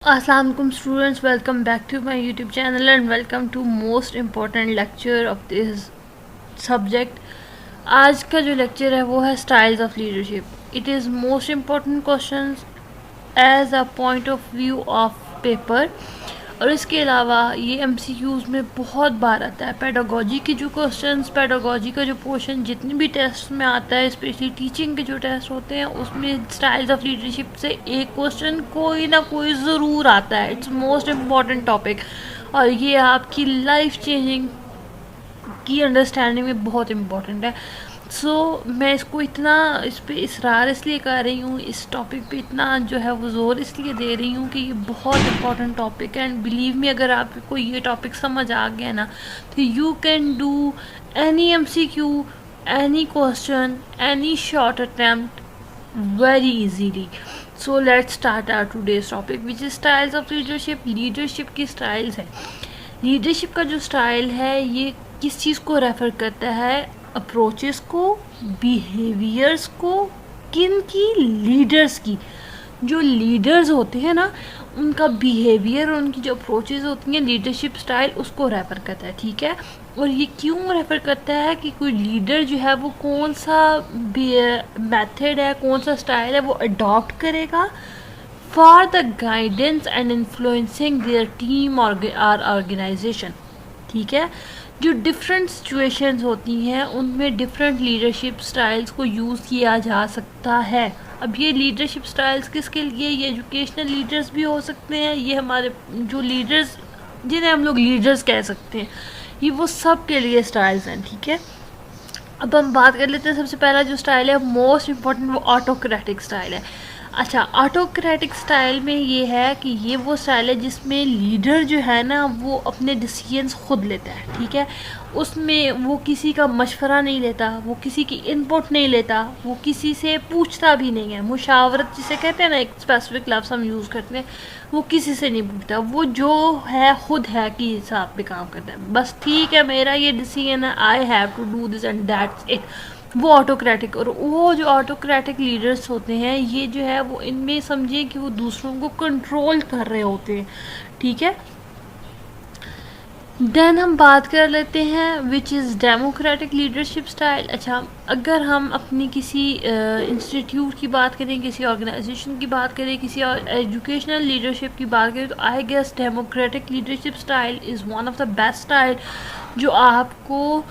Assalamu alaikum students, welcome back to my YouTube channel and welcome to most important lecture of this subject. आज का जो lecture है वो है styles of leadership. It is most important questions as a point of view of paper. और इसके अलावा ये MCQs में बहुत बार आता है. पेडागोजी के जो क्वेश्चंस, पेडागोजी का जो पोर्शन जितने भी टेस्ट में आता है, स्पेशली टीचिंग के जो टेस्ट होते हैं उसमें स्टाइल्स ऑफ लीडरशिप से एक क्वेश्चन कोई ना कोई ज़रूर आता है. इट्स मोस्ट इम्पॉर्टेंट टॉपिक और ये आपकी लाइफ चेंजिंग की अंडरस्टैंडिंग में बहुत इम्पॉर्टेंट है. मैं इसको इतना इस पे इसरार इसलिए कर रही हूँ, इस टॉपिक पे इतना जो है वो ज़ोर इसलिए दे रही हूँ कि ये बहुत इम्पॉर्टेंट टॉपिक है. एंड बिलीव मी, अगर आपको ये टॉपिक समझ आ गया ना तो you can do any MCQ, any question, any short attempt very easily. So let's start our today's topic which is styles of leadership. Leadership की स्टाइल्स है. लीडरशिप का जो स्टाइल है ये किस चीज़ को रेफ़र करता है? अप्रोचेस को, बिहेवियर्स को. किन की? लीडर्स की. जो लीडर्स होते हैं ना उनका बिहेवियर, उनकी जो अप्रोचेस होती हैं, लीडरशिप स्टाइल उसको रेफ़र करता है. ठीक है. और ये क्यों रेफ़र करता है कि कोई लीडर जो है वो कौन सा मेथड है, कौन सा स्टाइल है वो अडॉप्ट करेगा for the guidance and influencing their team और ऑर्गेनाइजेशन. ठीक है. जो डिफरेंट सिचुएशंस होती हैं उनमें डिफरेंट लीडरशिप स्टाइल्स को यूज़ किया जा सकता है. अब ये लीडरशिप स्टाइल्स किसके लिए? ये एजुकेशनल लीडर्स भी हो सकते हैं, ये हमारे जो लीडर्स जिन्हें हम लोग लीडर्स कह सकते हैं, ये वो सब के लिए स्टाइल्स हैं. ठीक है. अब हम बात कर लेते हैं. सबसे पहला जो स्टाइल है मोस्ट इम्पॉर्टेंट, वो ऑटोक्रेटिक स्टाइल है. अच्छा, ऑटोक्रेटिक स्टाइल में ये है कि ये वो स्टाइल है जिसमें लीडर जो है ना वो अपने डिसीजंस खुद लेता है. ठीक है. उसमें वो किसी का मशवरा नहीं लेता, वो किसी की इनपुट नहीं लेता, वो किसी से पूछता भी नहीं है. मुशावरत जिसे कहते हैं ना, एक स्पेसिफिक लफ्ज़ हम यूज़ करते हैं, वो किसी से नहीं पूछता. वो जो है खुद है कि हिसाब पे काम करता है. बस ठीक है, मेरा ये डिसीजन है, I have to do this and that's it. वो ऑटोक्रेटिक. और वो जो ऑटोक्रेटिक लीडर्स होते हैं ये जो है वो इनमें समझिए कि वो दूसरों को कंट्रोल कर रहे होते हैं. ठीक है. देन हम बात कर लेते हैं which is democratic leadership style. अच्छा, अगर हम अपनी किसी इंस्टीट्यूट की बात करें, किसी ऑर्गेनाइजेशन की बात करें, किसी एजुकेशनल लीडरशिप की बात करें, तो I guess democratic leadership style is one of the best style जो आपको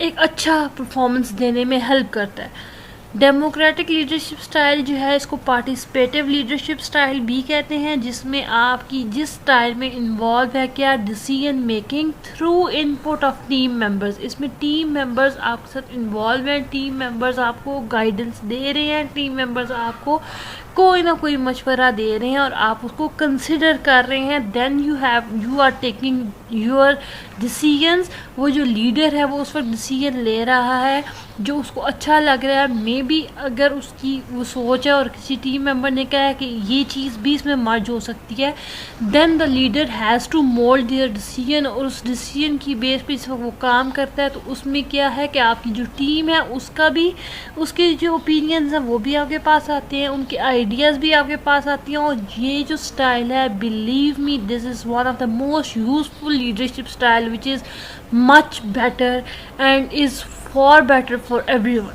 एक अच्छा परफॉर्मेंस देने में हेल्प करता है. डेमोक्रेटिक लीडरशिप स्टाइल जो है इसको पार्टिसिपेटिव लीडरशिप स्टाइल भी कहते हैं, जिसमें आपकी जिस स्टाइल में इन्वॉल्व है क्या? Decision making through input of team members. इसमें टीम मेंबर्स आपके साथ इन्वॉल्व हैं, टीम मेंबर्स आपको गाइडेंस दे रहे हैं, टीम मेंबर्स आपको कोई ना कोई मशवरा दे रहे हैं और आप उसको कंसिडर कर रहे हैं. Then you are taking your decisions. वो जो लीडर है वो उस वक्त डिसीजन ले रहा है जो उसको अच्छा लग रहा है. मे बी अगर उसकी वो सोच है और किसी टीम मेंबर ने कहा है कि ये चीज़ भी इसमें मर्ज हो सकती है, then the leader has to mould their decision. और उस डिसीजन की बेस पे वो काम करता है. तो उसमें क्या है कि आपकी जो टीम है उसका भी, उसके जो ओपिनियंस हैं वो भी आपके पास आते हैं, उनके आइडियाज़ भी आपके पास आती हैं. और ये जो स्टाइल है, believe me, this is one of the most useful leadership style which is much better and is for better for everyone.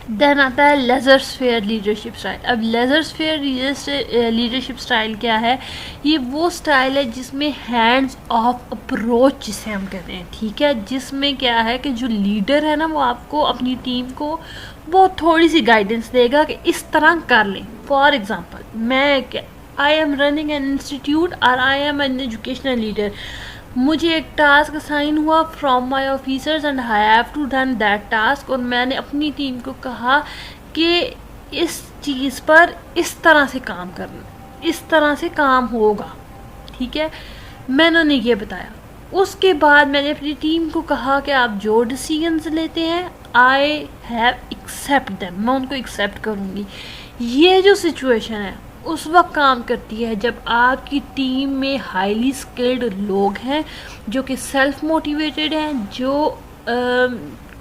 Then आता है लेजर-फेयर लीडरशिप स्टाइल. अब लेजर-फेयर लीडरशिप स्टाइल क्या है? ये वो स्टाइल है जिसमें हैंड्स ऑफ अप्रोच जिसे हम कहते हैं. ठीक है. जिसमें क्या है कि जो लीडर है ना वो आपको, अपनी टीम को वो थोड़ी सी गाइडेंस देगा कि इस तरह कर लें. For example, I am running an institute और I am an educational leader. मुझे एक टास्क असाइन हुआ from my officers and I have to done that task. और मैंने अपनी टीम को कहा कि इस चीज़ पर इस तरह से काम करना, इस तरह से काम होगा. ठीक है. मैंने उन्हें ये बताया. उसके बाद मैंने अपनी टीम को कहा कि आप जो डिसीजंस लेते हैं आई हैव एक्सेप्ट दैम, मैं उनको एक्सेप्ट करूँगी. ये जो सिचुएशन है उस वक्त काम करती है जब आपकी टीम में हाईली स्किल्ड लोग हैं जो कि सेल्फ मोटिवेटेड हैं, जो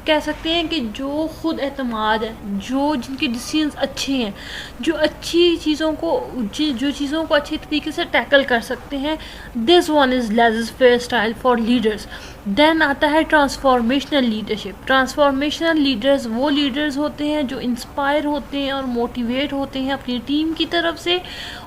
कह सकते हैं कि जो खुद एतमाद है, जो जिनके डिसीजंस अच्छे हैं, जो अच्छी चीज़ों को जो चीज़ों को अच्छी तरीके से टैकल कर सकते हैं, this one is laissez-faire style for leaders. Then आता है ट्रांसफॉर्मेशनल लीडरशिप। ट्रांसफॉर्मेशनल लीडर्स वो लीडर्स होते हैं जो इंस्पायर होते हैं और मोटिवेट होते हैं अपनी टीम की तरफ से,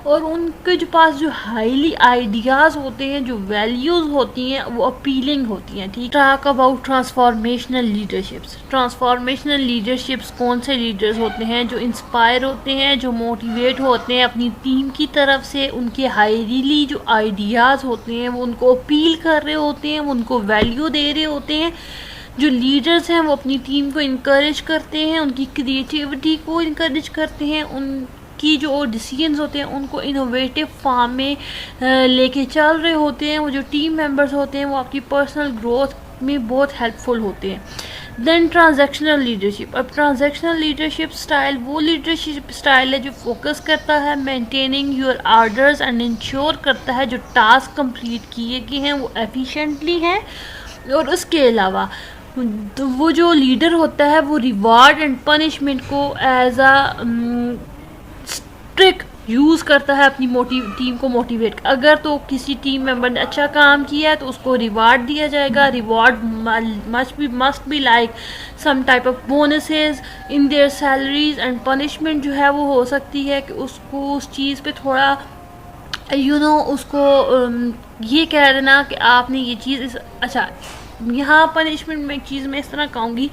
और उनके जो पास जो हाईली आइडियाज़ होते हैं, जो वैल्यूज़ होती हैं, वो अपीलिंग होती हैं। ठीक, talk about transformational leaderships. Transformational leaderships कौन से लीडर्स होते हैं? जो इंस्पायर होते हैं, जो मोटिवेट होते हैं अपनी टीम की तरफ से, उनके हाईली जो आइडियाज़ होते हैं वो उनको अपील कर रहे होते हैं, वो उनको वैल्यू दे रहे होते हैं। जो लीडर्स हैं वो अपनी टीम को इनकरेज करते हैं, उनकी क्रिएटिविटी को इनकरेज करते हैं, उनकी जो डिसीजंस होते हैं उनको इनोवेटिव फॉर्म में लेके चल रहे होते हैं। वो जो टीम मेंबर्स होते हैं वो आपकी पर्सनल ग्रोथ में बहुत हेल्पफुल होते हैं। Then transactional leadership. अब ट्रांजैक्शनल लीडरशिप स्टाइल वो लीडरशिप स्टाइल है जो फोकस करता है maintaining your orders and ensure करता है जो टास्क कंप्लीट किए गए हैं वो एफिशिएंटली हैं, और उसके अलावा तो वो जो लीडर होता है वो रिवार्ड एंड पनिशमेंट को एज अ ट्रिक यूज़ करता है अपनी टीम को मोटिवेट। अगर तो किसी टीम मेंबर ने अच्छा काम किया है तो उसको रिवार्ड दिया जाएगा। Reward must be like some type of bonuses in their salaries, and punishment जो है वो हो सकती है कि उसको उस चीज़ पे थोड़ा उसको ये कह देना कि आपने ये चीज़ अच्छा। यहाँ पनिशमेंट में एक चीज़ मैं इस तरह कहूँगी,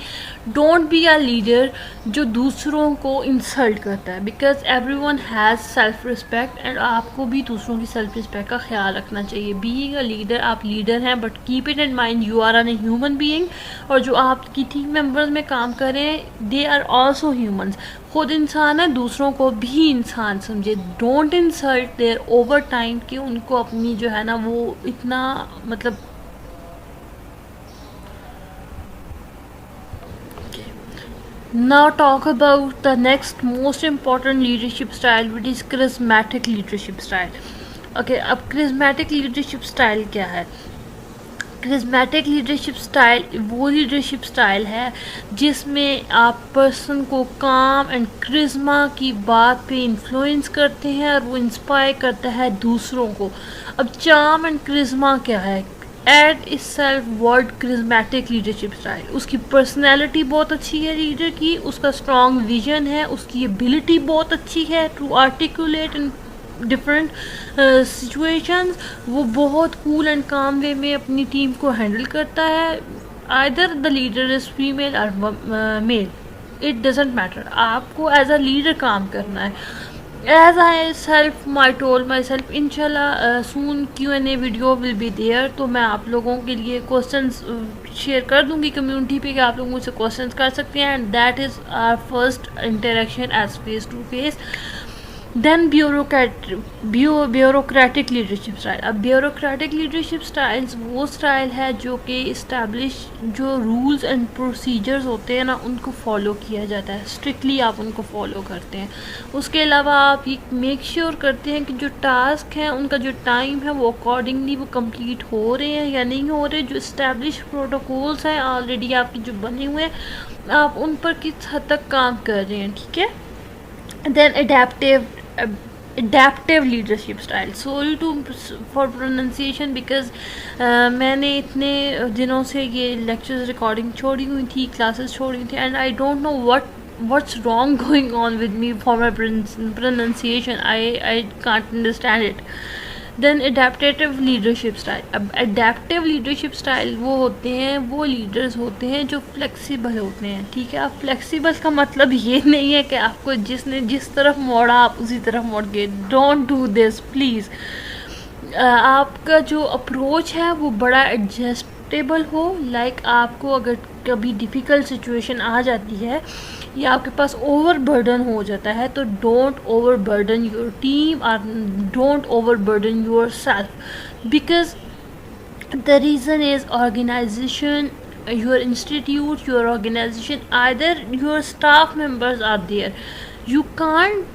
डोंट बी अ लीडर जो दूसरों को इंसल्ट करता है, because everyone has self respect, and आपको भी दूसरों की सेल्फ रिस्पेक्ट का ख्याल रखना चाहिए। बीइंग अ लीडर, आप लीडर हैं but keep it in mind you are an human being, और जो आपकी टीम मेंबर्स में काम करें दे आर ऑल्सो ह्यूमन्स। खुद इंसान है, दूसरों को भी इंसान समझे। Don't insult their overtime कि उनको अपनी जो है ना वो इतना मतलब। Now talk about the next most important leadership style, which is charismatic leadership style. Okay, अब charismatic leadership style क्या है? charismatic leadership style वो leadership style है जिसमें आप पर्सन को काम एंड charisma की बात पे इन्फ्लुएंस करते हैं और वो इंस्पायर करता है दूसरों को। अब charm एंड charisma क्या है? Ad is self word charismatic leadership style. उसकी पर्सनैलिटी बहुत अच्छी है लीडर की, उसका स्ट्रॉन्ग विजन है, उसकी एबिलिटी बहुत अच्छी है to articulate in different situations. वो बहुत कूल एंड काम वे में अपनी टीम को हैंडल करता है। Either the leader is female और मेल, इट डजेंट मैटर, आपको एज अ लीडर काम करना है। As I told myself, inshallah soon Q&A video will be there, तो मैं आप लोगों के लिए क्वेश्चंस शेयर कर दूंगी कम्युनिटी पे कि आप लोग मुझसे क्वेश्चंस कर सकते हैं, and that is our first interaction as face to face. Then bureaucratic leadership style. अब ब्यूरोक्रेटिक लीडरशिप स्टाइल्स वो स्टाइल है जो कि इस्टेब्लिश जो रूल्स एंड प्रोसीजर्स होते हैं ना उनको फॉलो किया जाता है, स्ट्रिक्टली आप उनको फॉलो करते हैं। उसके अलावा आप ये मेक श्योर करते हैं कि जो टास्क हैं उनका जो टाइम है वो अकॉर्डिंगली वो कंप्लीट हो रहे हैं या नहीं हो रहे। जो इस्टेब्लिश प्रोटोकॉल्स हैं ऑलरेडी आपके जो बने हुए हैं आप उन पर किस हद तक काम कर रहे हैं, ठीक है। Then adaptive leadership style. Sorry for pronunciation because मैंने इतने दिनों से ये lectures recording छोड़ी हुई थी, classes छोड़ी हुई थी, and I don't know what's wrong going on with me for my pronunciation. I can't understand it. Then adaptive leadership style. अब एडेप्टिव लीडरशिप स्टाइल वो होते हैं, वो लीडर्स होते हैं जो फ्लेक्सिबल होते हैं, ठीक है। अब फ्लेक्सिबल का मतलब ये नहीं है कि आपको जिसने जिस तरफ मोड़ा आप उसी तरफ मोड़ गए। Don't do this please. आपका जो अप्रोच है वो बड़ा एडजस्टेबल हो। लाइक आपको अगर कभी डिफ़िकल्ट सिचुएशन आ जाती है या आपके पास ओवर बर्डन हो जाता है तो don't over burden your team और don't over burden yourself, because the reason is organisation, your institute, your organization, either your staff members are there. You can't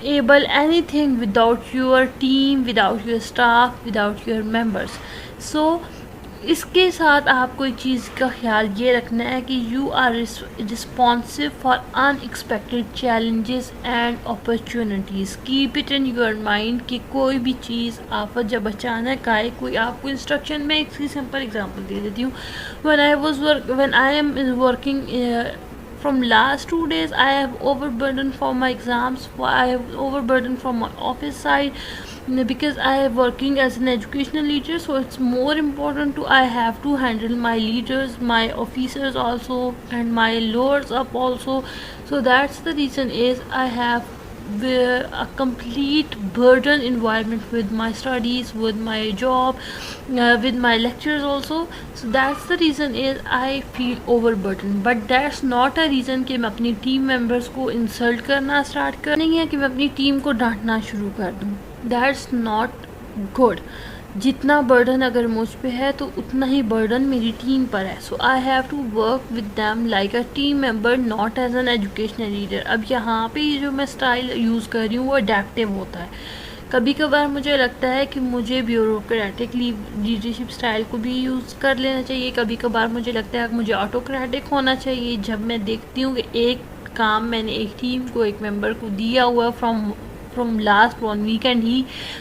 able anything without your team, without your staff, without your members. So इसके साथ आपको एक चीज़ का ख्याल ये रखना है कि you are responsive for unexpected challenges and opportunities. Keep it in your mind कि कोई भी चीज़ आप जब अचानक आए, कोई आपको इंस्ट्रक्शन में एक सिंपल एग्जांपल दे देती हूँ। When I am working from last 2 days I have overburdened for my exams, I have overburdened from my office side because I am working as an educational leader, so it's more important to I have to handle my leaders, my officers also, and my lords up also. So that's the reason is I have a complete burden environment with my studies, with my job, with my lectures also. So that's the reason is I feel overburdened, but that's not a reason कि मैं अपनी team members को insult करना start कर नहीं है कि मैं अपनी टीम को डांटना शुरू कर दूँ। That's not good. जितना बर्डन अगर मुझ पे है तो उतना ही बर्डन मेरी टीम पर है। So I have to work with them like a team member, not as an educational leader. अब यहाँ पे जो मैं स्टाइल यूज़ कर रही हूँ वो अडेप्टिव होता है। कभी कभार मुझे लगता है कि मुझे ब्यूरोक्रेटिक लीडरशिप स्टाइल को भी यूज़ कर लेना चाहिए, कभी कभार मुझे लगता है कि मुझे ऑटोक्रेटिक होना चाहिए। जब मैं देखती हूँ कि एक काम मैंने एक टीम को, एक मेंबर को दिया हुआ from last 1 week and he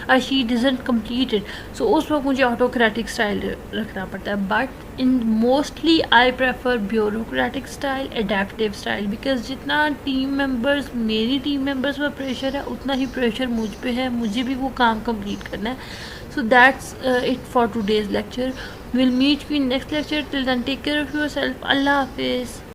or she doesn't complete it, so उस वक्त मुझे ऑटोक्रेटिक स्टाइल रखना पड़ता है। But in mostly I prefer bureaucratic style, adaptive style, because जितना मेरी टीम मेंबर्स पर प्रेशर है उतना ही प्रेशर मुझ पे है, मुझे भी वो काम कंप्लीट करना है। So that's it for today's lecture. Will meet you in next lecture. Till then take care of yourself. अल्लाह हाफिज़।